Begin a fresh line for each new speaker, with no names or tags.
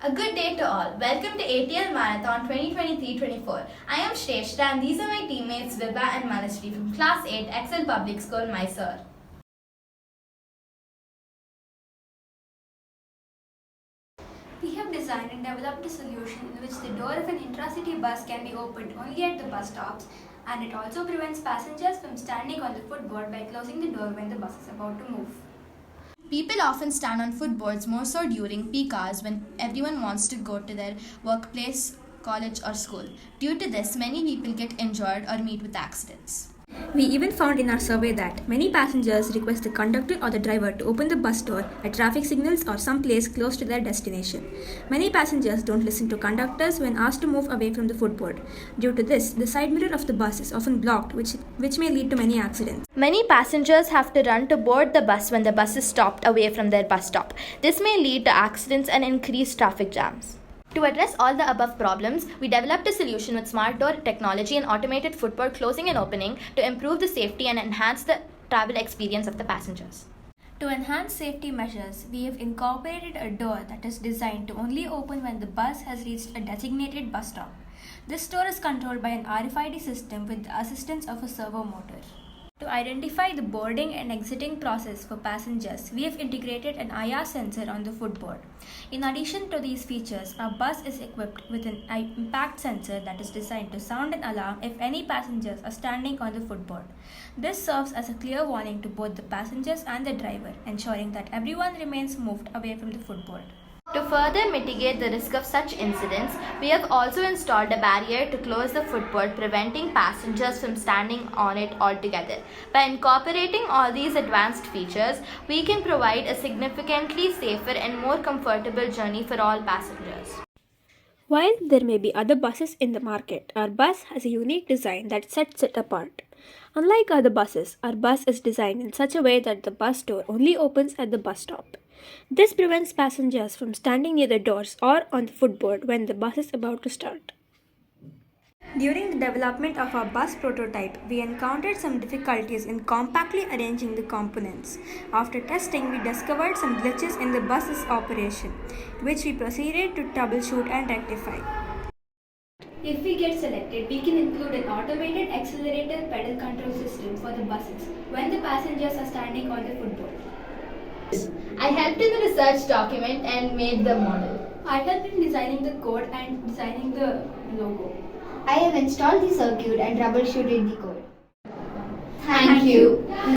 A good day to all. Welcome to ATL Marathon 2023-24. I am Shreshta and these are my teammates Vibha and Manashvi from Class 8 ATL Public School, Mysore.
We have designed and developed a solution in which the door of an intra-city bus can be opened only at the bus stops, and it also prevents passengers from standing on the footboard by closing the door when the bus is about to move.
People often stand on footboards more so during peak hours when everyone wants to go to their workplace, college or school. Due to this, many people get injured or meet with accidents.
We even found in our survey that many passengers request the conductor or the driver to open the bus door at traffic signals or some place close to their destination. Many passengers don't listen to conductors when asked to move away from the footboard. Due to this, the side mirror of the bus is often blocked, which may lead to many accidents.
Many passengers have to run to board the bus when the bus is stopped away from their bus stop. This may lead to accidents and increased traffic jams. To address all the above problems, we developed a solution with smart door technology and automated footboard closing and opening to improve the safety and enhance the travel experience of the passengers.
To enhance safety measures, we have incorporated a door that is designed to only open when the bus has reached a designated bus stop. This door is controlled by an RFID system with the assistance of a servo motor. To identify the boarding and exiting process for passengers, we have integrated an IR sensor on the footboard. In addition to these features, our bus is equipped with an impact sensor that is designed to sound an alarm if any passengers are standing on the footboard. This serves as a clear warning to both the passengers and the driver, ensuring that everyone remains moved away from the footboard.
To further mitigate the risk of such incidents, we have also installed a barrier to close the footboard, preventing passengers from standing on it altogether. By incorporating all these advanced features, we can provide a significantly safer and more comfortable journey for all passengers.
While there may be other buses in the market, our bus has a unique design that sets it apart. Unlike other buses, our bus is designed in such a way that the bus door only opens at the bus stop. This prevents passengers from standing near the doors or on the footboard when the bus is about to start. During the development of our bus prototype, we encountered some difficulties in compactly arranging the components. After testing, we discovered some glitches in the bus's operation, which we proceeded to troubleshoot and rectify. If we get selected, we can include an automated accelerator pedal control system for the buses when the passengers are standing on the footboard.
I helped in the research document and made the model.
I helped in designing the code and designing the logo.
I have installed the circuit and troubleshooted the code.
Thank you.